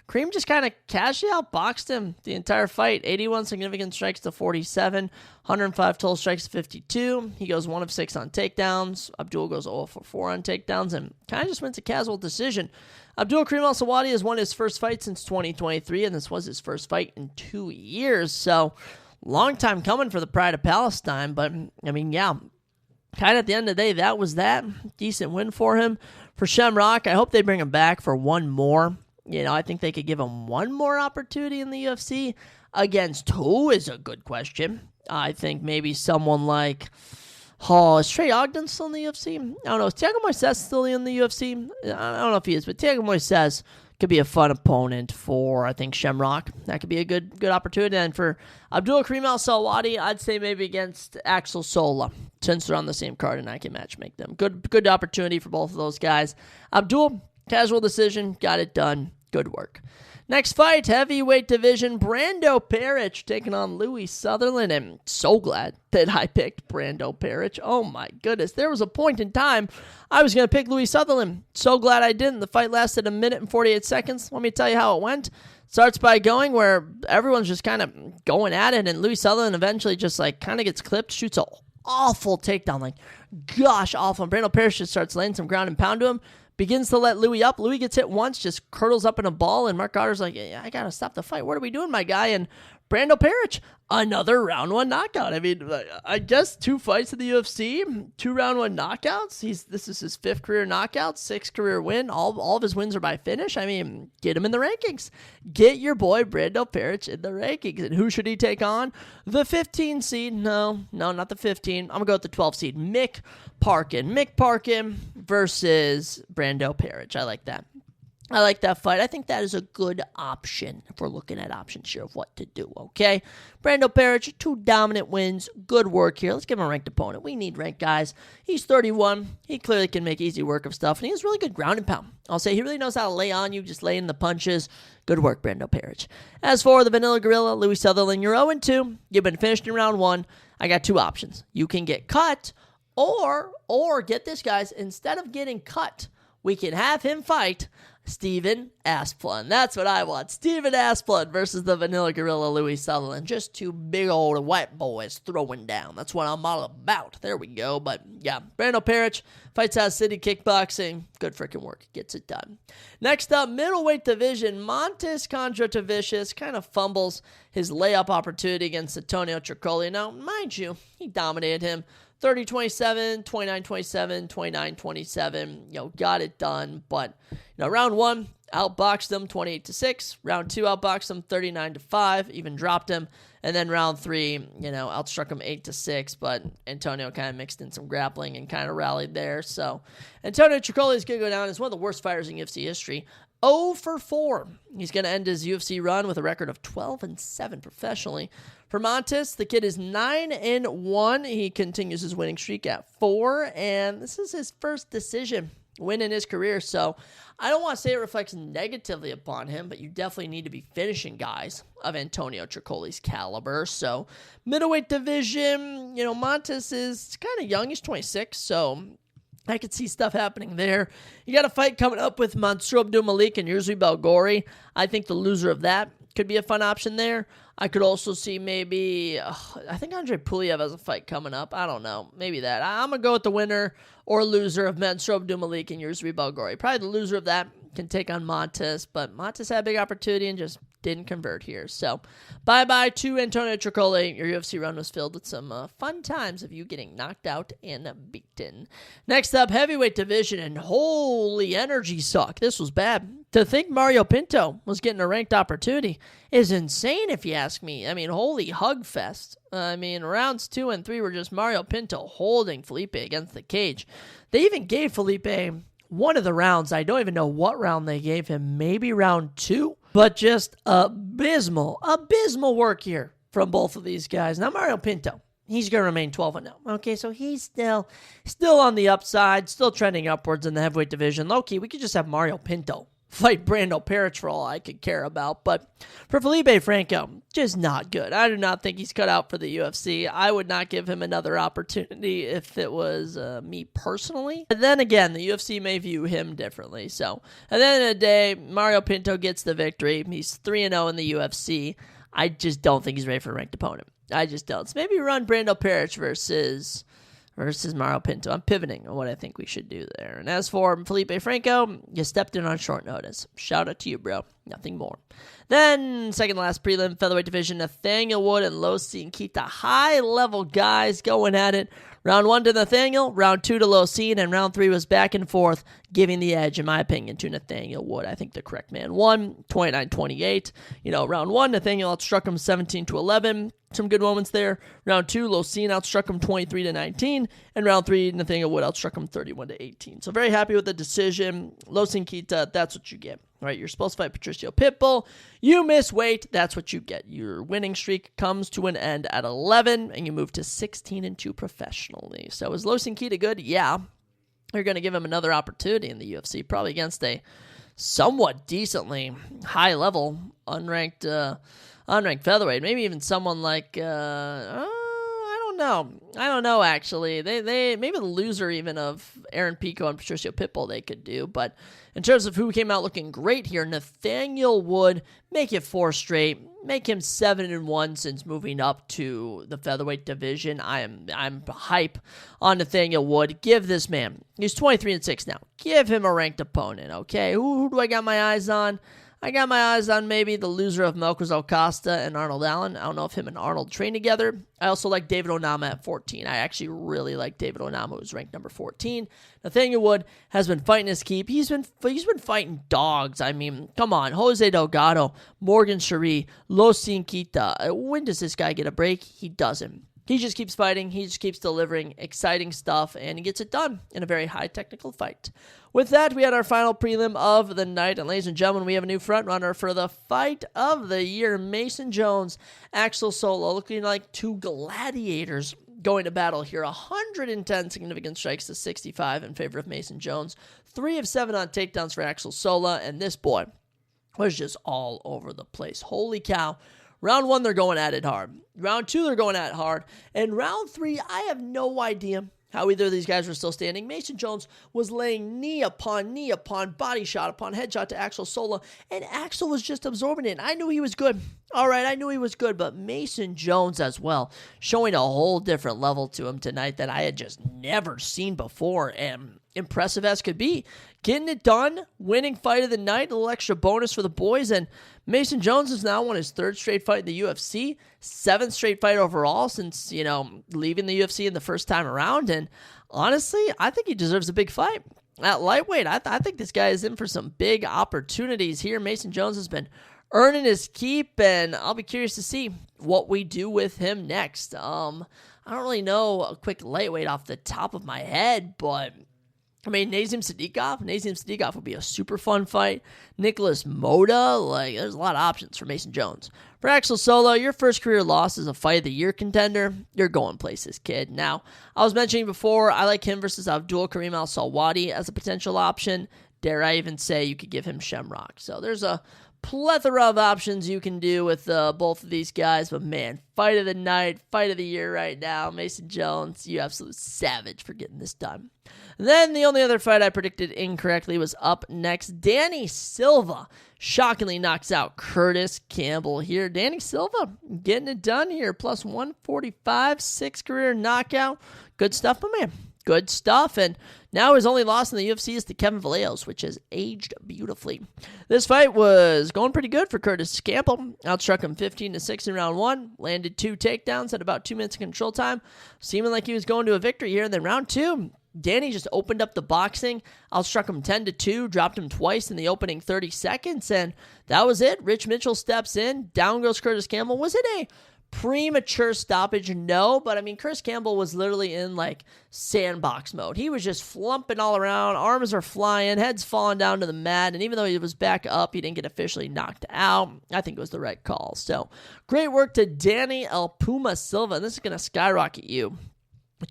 Karim just kind of casually outboxed him the entire fight. 81 significant strikes to 47, 105 total strikes to 52. He goes 1 of 6 on takedowns. Abdul goes 0 for 4 on takedowns and kind of just wins a casual decision. Abdul Karim Al-Sawadi has won his first fight since 2023, and this was his first fight in 2 years. So, long time coming for the Pride of Palestine. But, kind of at the end of the day, that was that. Decent win for him. For Shamrock, I hope they bring him back for one more. I think they could give him one more opportunity in the UFC. Against who is a good question. I think maybe someone like... is Trey Ogden still in the UFC? I don't know. Is Thiago Moises still in the UFC? I don't know if he is, but Thiago Moises could be a fun opponent for, I think, Shamrock. That could be a good opportunity. And for Abdul Karim Al-Sawadi, I'd say maybe against Axel Sola, since they're on the same card and I can matchmake them. Good opportunity for both of those guys. Abdul, casual decision, got it done. Good work. Next fight, heavyweight division, Brando Peric taking on Louis Sutherland. And so glad that I picked Brando Peric. Oh my goodness. There was a point in time I was going to pick Louis Sutherland. So glad I didn't. The fight lasted 1 minute and 48 seconds. Let me tell you how it went. Starts by going where everyone's just kind of going at it. And Louis Sutherland eventually just kind of gets clipped, shoots an awful takedown. Gosh, awful. And Brando Peric just starts laying some ground and pound to him. Begins to let Louis up. Louis gets hit once, just curdles up in a ball, and Mark Otter's like, I got to stop the fight. What are we doing, my guy? And Brando Peric, another round 1 knockout. I guess 2 fights in the UFC, 2 round 1 knockouts. This is his 5th career knockout, 6th career win. All of his wins are by finish. Get him in the rankings. Get your boy Brando Peric in the rankings. And who should he take on? The 15 seed. No, not the 15. I'm going to go with the 12 seed. Mick Parkin versus Brando Peric. I like that. I like that fight. I think that is a good option if we're looking at options here of what to do, okay? Brando Peric, 2 dominant wins. Good work here. Let's give him a ranked opponent. We need ranked guys. He's 31. He clearly can make easy work of stuff, and he has really good ground and pound. I'll say he really knows how to lay on you, just lay in the punches. Good work, Brando Peric. As for the Vanilla Gorilla, Louis Sutherland, you're 0-2. You've been finished in round 1. I got 2 options. You can get cut, or get this, guys, instead of getting cut, we can have him fight Steven Asplund. That's what I want. Steven Asplund versus the Vanilla Gorilla Louis Sutherland. Just two big old white boys throwing down. That's what I'm all about. There we go. But yeah, Brando Parrish, Fights House City Kickboxing. Good freaking work. Gets it done. Next up, middleweight division. Montes Condratavicius kind of fumbles his layup opportunity against Antonio Tricoli. Now, mind you, he dominated him. 30-27, 29-27, 29-27, got it done. But, round one, outboxed him 28-6. Round two, outboxed him 39-5, even dropped him. And then round three, outstruck him 8-6. But Antonio kind of mixed in some grappling and kind of rallied there. So Antonio Tricoli is going to go down as one of the worst fighters in UFC history. 0 for 4. He's going to end his UFC run with a record of 12-7 professionally. For Montes, the kid is 9-1. He continues his winning streak at 4, and this is his first decision win in his career. So I don't want to say it reflects negatively upon him, but you definitely need to be finishing guys of Antonio Tricoli's caliber. So middleweight division, Montes is kind of young. He's 26, so I could see stuff happening there. You got a fight coming up with Mansour Abdulmalik and Yusri Belgori. I think the loser of that could be a fun option there. I could also see maybe, I think Andre Puliev has a fight coming up. I don't know. Maybe that. I'm going to go with the winner or loser of Mansour Abdulmalik and Yusri Belgori. Probably the loser of that can take on Montes, but Montes had a big opportunity and just didn't convert here. So, bye-bye to Antonio Tricoli. Your UFC run was filled with some fun times of you getting knocked out and beaten. Next up, heavyweight division, and holy energy suck. This was bad. To think Mario Pinto was getting a ranked opportunity is insane if you ask me. I mean, holy hug fest. Rounds 2 and 3 were just Mario Pinto holding Felipe against the cage. They even gave Felipe one of the rounds. I don't even know what round they gave him. Maybe round 2. But just abysmal work here from both of these guys. Now, Mario Pinto, he's going to remain 12-0. Okay, so he's still on the upside, still trending upwards in the heavyweight division. Low-key, we could just have Mario Pinto fight Brando Parrish for all I could care about. But for Felipe Franco, just not good. I do not think he's cut out for the UFC. I would not give him another opportunity if it was me personally. But then again, the UFC may view him differently. So at the end of the day, Mario Pinto gets the victory. He's 3-0 in the UFC. I just don't think he's ready for a ranked opponent. I just don't. So maybe run Brando Parrish versus Mario Pinto. I'm pivoting on what I think we should do there. And as for Felipe Franco, you stepped in on short notice. Shout out to you, bro. Nothing more. Then, second to last prelim, featherweight division, Nathaniel Wood and Losi Nkita. High-level guys going at it. Round 1 to Nathaniel, round 2 to Losi, and round 3 was back and forth, giving the edge, in my opinion, to Nathaniel Wood. I think the correct man won, 29-28. Round 1, Nathaniel outstruck him 17-11. Some good moments there. Round 2, Losi outstruck him 23-19. And round 3, Nathaniel Wood outstruck him 31-18. So very happy with the decision. Losi Nkita, that's what you get. All right, you're supposed to fight Patricio Pitbull. You miss weight. That's what you get. Your winning streak comes to an end at 11, and you move to 16-2 professionally. So is Losi Nkita good? Yeah. You're going to give him another opportunity in the UFC, probably against a somewhat decently high-level, unranked featherweight. Maybe even someone like, I don't know, actually. They maybe the loser even of Aaron Pico and Patricio Pitbull they could do. But in terms of who came out looking great here, Nathaniel Wood, make it 4 straight. Make him 7-1 since moving up to the featherweight division. I'm hype on Nathaniel Wood. Give this man, he's 23-6 now. Give him a ranked opponent, okay? Who do I got my eyes on? I got my eyes on maybe the loser of Melquizael Costa and Arnold Allen. I don't know if him and Arnold train together. I also like David Onama at 14. I actually really like David Onama, who's ranked number 14. Nathaniel Wood has been fighting his keep. He's been fighting dogs. I mean, come on. Jose Delgado, Morgan Cherie, Losi Nkita. When does this guy get a break? He doesn't. He just keeps fighting. He just keeps delivering exciting stuff, and he gets it done in a very high technical fight. With that, we had our final prelim of the night. And ladies and gentlemen, we have a new front runner for the fight of the year. Mason Jones, Axel Solo, looking like two gladiators going to battle here. 110 significant strikes to 65 in favor of Mason Jones. 3 of 7 on takedowns for Axel Sola, and this boy was just all over the place. Holy cow. Round 1, they're going at it hard. Round 2, they're going at it hard. And round 3, I have no idea how either of these guys were still standing. Mason Jones was laying knee upon, body shot upon headshot to Axel Sola, and Axel was just absorbing it. I knew he was good. All right, I knew he was good, but Mason Jones as well, showing a whole different level to him tonight that I had just never seen before, and impressive as could be. Getting it done, winning fight of the night, a little extra bonus for the boys, and Mason Jones has now won his third straight fight in the UFC, seventh straight fight overall since, leaving the UFC in the first time around, and honestly, I think he deserves a big fight. At lightweight, I think this guy is in for some big opportunities here. Mason Jones has been earning his keep, and I'll be curious to see what we do with him next. I don't really know a quick lightweight off the top of my head, but Nazim Sadiqov would be a super fun fight. Nicholas Moda, there's a lot of options for Mason Jones. For Axel Sola, your first career loss is a fight of the year contender. You're going places, kid. Now, I was mentioning before, I like him versus Abdul Karim Al-Salwadi as a potential option. Dare I even say you could give him Shamrock. So there's a plethora of options you can do with both of these guys, but man, fight of the night, fight of the year right now. Mason Jones, you absolute savage for getting this done. And then the only other fight I predicted incorrectly was up next. Danny Silva shockingly knocks out Curtis Campbell here. Danny Silva getting it done here, plus 145, 6th career knockout. Good stuff, my man. Good stuff, and now his only loss in the UFC is to Kevin Vallejos, which has aged beautifully. This fight was going pretty good for Curtis Campbell. Outstruck him 15-6 in round 1, landed 2 takedowns, had about 2 minutes of control time, seeming like he was going to a victory here. And then round 2, Danny just opened up the boxing, outstruck him 10-2, dropped him twice in the opening 30 seconds, and that was it. Rich Mitchell steps in, down goes Curtis Campbell. Was it a premature stoppage? No, but Curtis Campbell was literally in sandbox mode. He was just flumping all around, arms are flying, heads falling down to the mat, and even though he was back up, he didn't get officially knocked out. I think it was the right call. So great work to Danny El Puma Silva, and this is going to skyrocket you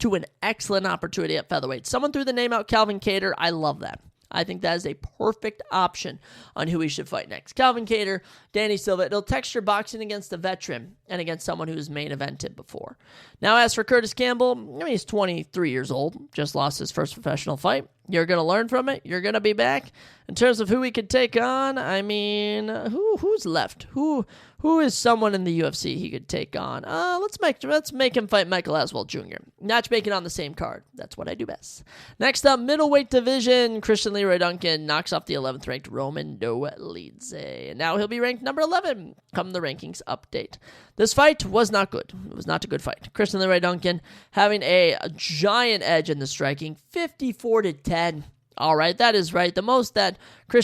to an excellent opportunity at featherweight. Someone threw the name out, Calvin Kattar. I love that. I think that is a perfect option on who he should fight next. Calvin Kattar, Danny Silva. It'll texture boxing against a veteran and against someone who's main evented before. Now, as for Curtis Campbell, he's 23 years old, just lost his first professional fight. You're going to learn from it. You're going to be back. In terms of who he could take on, who's left? Who is someone in the UFC he could take on? Let's make him fight Michael Aswell Jr. Matchmaking on the same card. That's what I do best. Next up, middleweight division. Christian Leroy Duncan knocks off the 11th ranked Roman Dolidze. And now he'll be ranked number 11 come the rankings update. This fight was not good. It was not a good fight. Christian Leroy Duncan having a giant edge in the striking, 54-10. All right, that is right. The most that the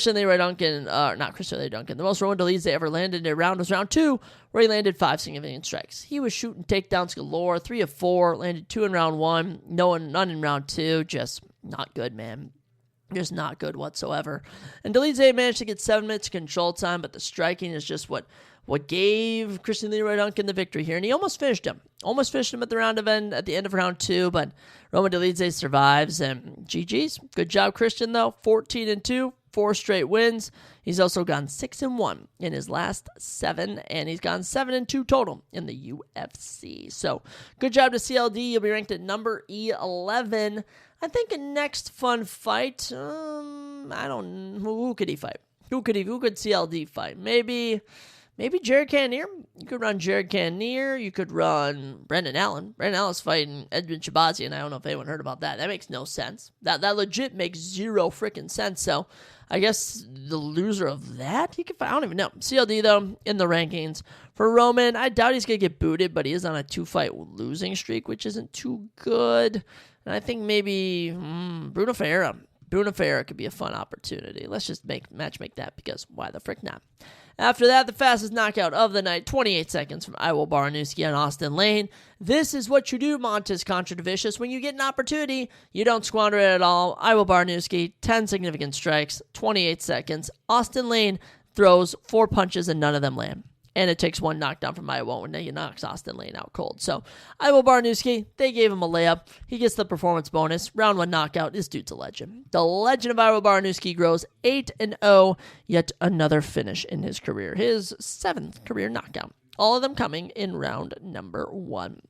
most Roman Dolidze ever landed in a round was round 2, where he landed 5 significant strikes. He was shooting takedowns galore, 3 of 4, landed 2 in round 1, none in round 2. Just not good, man. Just not good whatsoever. And Dolidze managed to get 7 minutes of control time, but the striking is just what gave Christian Leroy Duncan the victory here. And he almost finished him. Almost finished him at the end of round 2, but Roman Dolidze survives. And GG's. Good job, Christian, though. 14-2, 4 straight wins. He's also gone 6-1 in his last 7, and he's gone 7-2 total in the UFC. So good job to CLD. You'll be ranked at number 11. I think a next fun fight, I don't know, who could he fight? Who could CLD fight? Maybe Jared Cannonier. You could run Jared Cannonier. You could run Brendan Allen. Brendan Allen's fighting Edmund Shabazian. I don't know if anyone heard about that. That makes no sense. That legit makes zero freaking sense. So I guess the loser of that, he could fight. I don't even know. CLD, though, in the rankings. For Roman, I doubt he's going to get booted, but he is on a 2-fight losing streak, which isn't too good. And I think maybe Bruno Ferreira. Bruno Ferreira could be a fun opportunity. Let's just matchmake that, because why the frick not? After that, the fastest knockout of the night, 28 seconds from Iwo Baranowski and Austin Lane. This is what you do, Montes Contradivicious. When you get an opportunity, you don't squander it at all. Iwo Baranowski, 10 significant strikes, 28 seconds. Austin Lane throws 4 punches and none of them land. And it takes 1 knockdown from Iwo, and he knocks Austin Lane out cold. So, Iwo Baranowski, they gave him a layup. He gets the performance bonus. Round 1 knockout. This dude's a legend. The legend of Iwo Baranowski grows 8-0. Yet another finish in his career. His 7th career knockout. All of them coming in round number 1.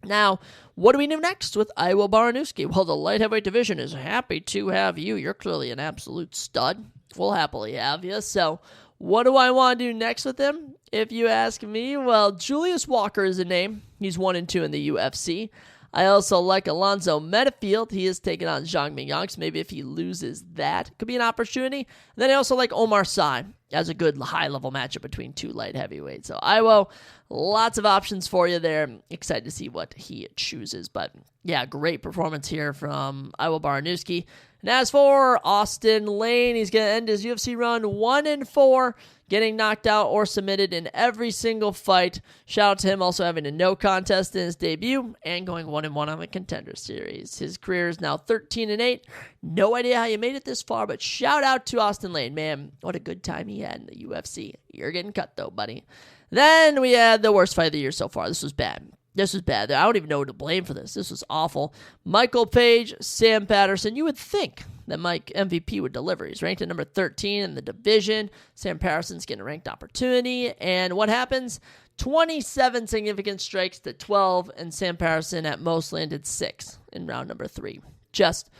Now, what do we do next with Iowa Baranowski? Well, the light heavyweight division is happy to have you. You're clearly an absolute stud. We'll happily have you. So, what do I want to do next with him? If you ask me, well, Julius Walker is a name. He's 1-2 in the UFC. I also like Alonzo Metafield. He is taking on Zhang Mingyang, so maybe if he loses that, could be an opportunity. And then I also like Omar Sy as a good high-level matchup between two light heavyweights. So Iowa, lots of options for you there. Excited to see what he chooses. But yeah, great performance here from Iowa Baranowski. And as for Austin Lane, he's going to end his UFC run 1-4, getting knocked out or submitted in every single fight. Shout out to him also having a no contest in his debut and going 1-1 on the Contender Series. His career is now 13-8. No idea how you made it this far, but shout out to Austin Lane. Man, what a good time he had in the UFC. You're getting cut though, buddy. Then we had the worst fight of the year so far. This was bad. I don't even know who to blame for this. This was awful. Michael Page, Sam Patterson. You would think that Mike MVP would deliver. He's ranked at number 13 in the division. Sam Patterson's getting a ranked opportunity. And what happens? 27 significant strikes to 12, and Sam Patterson at most landed 6 in round number 3. Just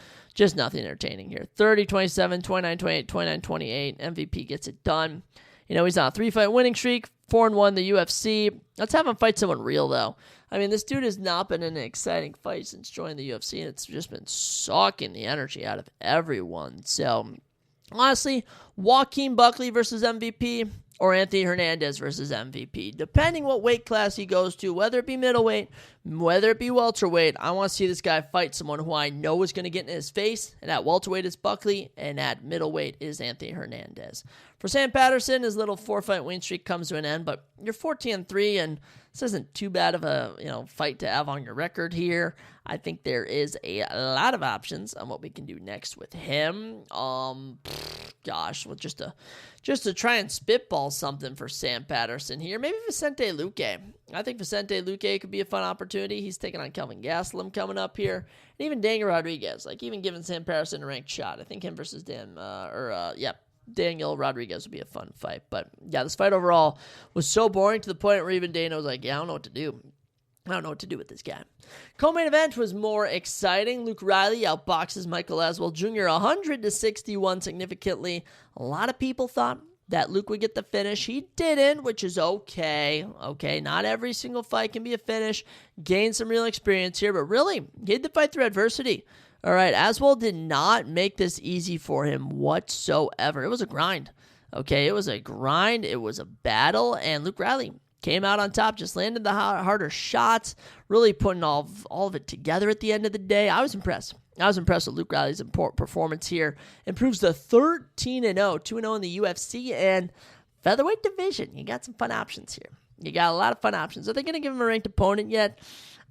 nothing entertaining here. 30-27, 29-28, 29-28. MVP gets it done. He's on a 3-fight winning streak, 4-1 the UFC. Let's have him fight someone real, though. I mean, this dude has not been in an exciting fight since joining the UFC, and it's just been sucking the energy out of everyone. So, honestly, Joaquin Buckley versus MVP or Anthony Hernandez versus MVP, depending what weight class he goes to, whether it be middleweight, whether it be welterweight. I want to see this guy fight someone who I know is going to get in his face, and at welterweight is Buckley, and at middleweight is Anthony Hernandez. For Sam Patterson, his little 4-fight win streak comes to an end, but you're 14-3, and this isn't too bad of a fight to have on your record here. I think there is a lot of options on what we can do next with him. Just to try and spitball something for Sam Patterson here. Maybe Vicente Luque. I think Vicente Luque could be a fun opportunity. He's taking on Kelvin Gastelum coming up here. And even Daniel Rodriguez. Even giving Sam Patterson a ranked shot. I think him versus Daniel Rodriguez would be a fun fight. But yeah, this fight overall was so boring to the point where even Dana was like, yeah, I don't know what to do. I don't know what to do with this guy. Co-main event was more exciting. Luke Riley outboxes Michael Aswell Jr. 100-61 significantly. A lot of people thought that Luke would get the finish. He didn't, which is okay. Okay, not every single fight can be a finish. Gained some real experience here, but really, he had to fight through adversity. All right, Aswell did not make this easy for him whatsoever. It was a grind. Okay, it was a grind. It was a battle, and Luke Riley came out on top, just landed the harder shots, really putting all of it together at the end of the day. I was impressed. With Luke Riley's performance here. Improves to 13-0, 2-0 in the UFC, and featherweight division. You got some fun options here. You got a lot of fun options. Are they going to give him a ranked opponent yet?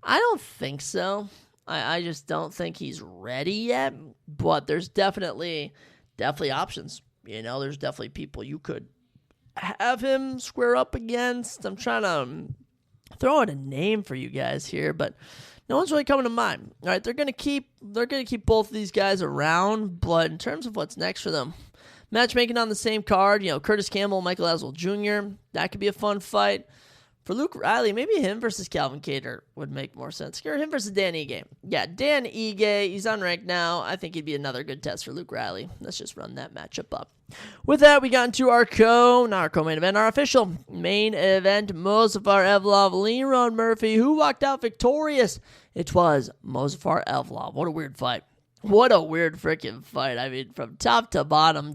I don't think so. I just don't think he's ready yet, but there's definitely options. There's definitely people you could have him square up against. I'm trying to throw out a name for you guys here, but no one's really coming to mind. All right, they're gonna keep both of these guys around, but in terms of what's next for them, matchmaking on the same card, Curtis Campbell, Michael Aswell Jr. That could be a fun fight. For Luke Riley, maybe him versus Calvin Kattar would make more sense. Or him versus Dan Ige. Yeah, Dan Ige, he's unranked now. I think he'd be another good test for Luke Riley. Let's just run that matchup up. With that, we got into our co-main event, our official main event. Movsar Evloev, Leron Murphy. Who walked out victorious? It was Movsar Evloev. What a weird fight. What a weird freaking fight. I mean, from top to bottom,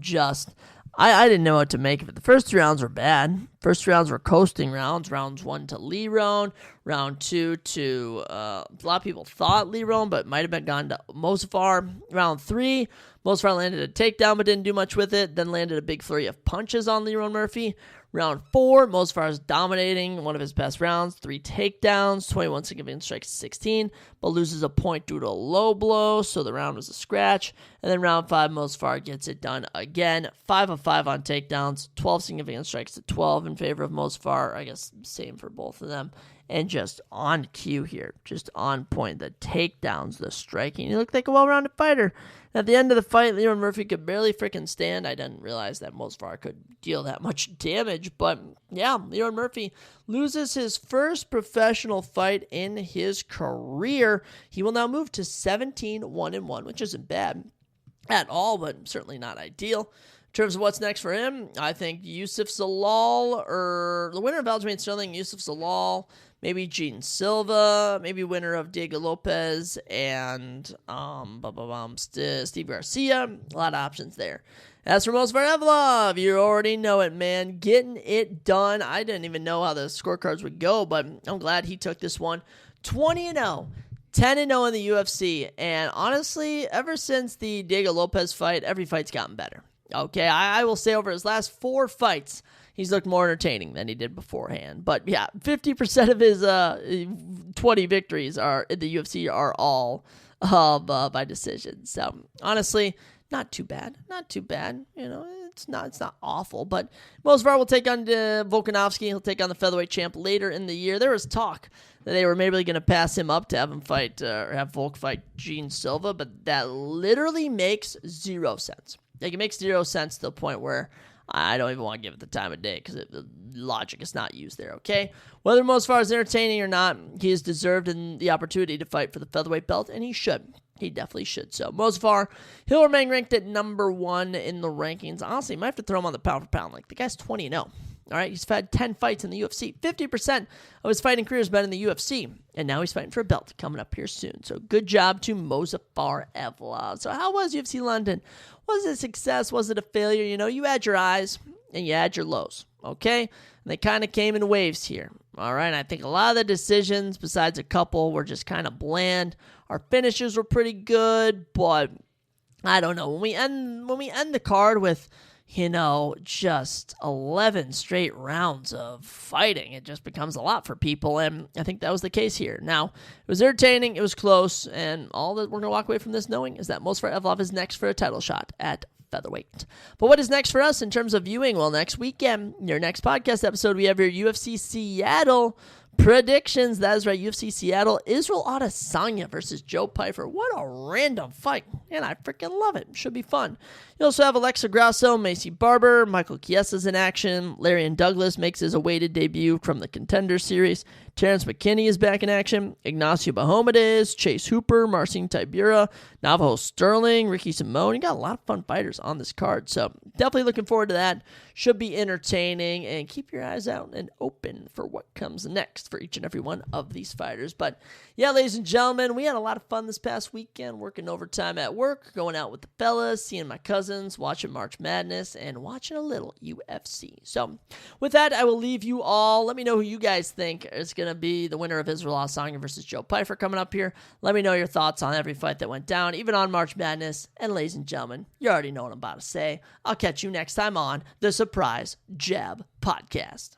I didn't know what to make of it. The first 3 rounds were bad. First 3 rounds were coasting rounds. Rounds 1 to Leron. Round 2 to, a lot of people thought Leron, but might have been gone to Movsar. Round 3, Movsar landed a takedown, but didn't do much with it. Then landed a big flurry of punches on Leron Murphy. Round 4, Movsar is dominating one of his best rounds. 3 takedowns, 21 significant strikes to 16, but loses a point due to a low blow, so the round was a scratch. And then round 5, Movsar gets it done again. 5 of 5 on takedowns, 12 significant strikes to 12 in favor of Movsar. I guess same for both of them. and just on cue here, just on point. The takedowns, the striking. He looked like a well-rounded fighter. At the end of the fight, Leon Murphy could barely freaking stand. I didn't realize that Mosvar could deal that much damage. But yeah, Leon Murphy loses his first professional fight in his career. He will now move to 17-1-1, which isn't bad at all, but certainly not ideal. In terms of what's next for him, I think Yusuf Zalal, or the winner of Aljamain Sterling, Yusuf Zalal, maybe Gene Silva, maybe winner of Diego Lopez, and Steve Garcia. A lot of options there. As for Movsar Evloev, you already know it, man. Getting it done. I didn't even know how the scorecards would go, but I'm glad he took this one. 20-0. 10-0 in the UFC. And honestly, ever since the Diego Lopez fight, every fight's gotten better. Okay, I will say over his last 4 fights, he's looked more entertaining than he did beforehand. But yeah, 50% of his 20 victories are in the UFC are all by decision. So honestly, not too bad. Not too bad. You know, it's not awful. But Movsar will take on Volkanovski. He'll take on the featherweight champ later in the year. There was talk that they were maybe going to pass him up to have him fight or have Volk fight Gene Silva, but that literally makes 0 sense. Like, it makes 0 sense to the point where I don't even want to give it the time of day because the logic is not used there, okay? Whether Movsar is entertaining or not, he has deserved the opportunity to fight for the featherweight belt, and he should. He definitely should. So, Movsar, he'll remain ranked at number 1 in the rankings. Honestly, you might have to throw him on the pound-for-pound. Like, the guy's 20-0. All right, he's had 10 fights in the UFC. 50% of his fighting career has been in the UFC, and now he's fighting for a belt coming up here soon. So good job to Movsar Evloev. So how was UFC London? Was it a success? Was it a failure? You know, you had your highs and you had your lows, okay? And they kind of came in waves here. All right, I think a lot of the decisions, besides a couple, were just kind of bland. Our finishes were pretty good, but I don't know. When we end the card with, you know, just 11 straight rounds of fighting, it just becomes a lot for people, and I think that was the case here. Now, it was entertaining, it was close, and all that we're going to walk away from this knowing is that Movsar Evloev is next for a title shot at featherweight. But what is next for us in terms of viewing? Well, next weekend, your next podcast episode, we have your UFC Seattle predictions. That is right, UFC Seattle. Israel Adesanya versus Joe Pyfer. What a random fight, and I freaking love it. Should be fun. You also have Alexa Grasso, Macy Barber, Michael Chiesa's in action. Larian Douglas makes his awaited debut from the Contender Series. Terrence McKinney is back in action. Ignacio Bahamondes, Chase Hooper, Marcin Tybura, Navajo Sterling, Ricky Simone. You got a lot of fun fighters on this card, so definitely looking forward to that. Should be entertaining, and keep your eyes out and open for what comes next for each and every one of these fighters. But yeah, ladies and gentlemen, we had a lot of fun this past weekend, working overtime at work, going out with the fellas, seeing my cousins, watching March Madness, and watching a little UFC. So with that, I will leave you all. Let me know who you guys think is going to be the winner of Israel Adesanya versus Joe Pyfer coming up here. Let me know your thoughts on every fight that went down, even on March Madness. And ladies and gentlemen, you already know what I'm about to say. I'll catch you next time on the Surprise Jab Podcast.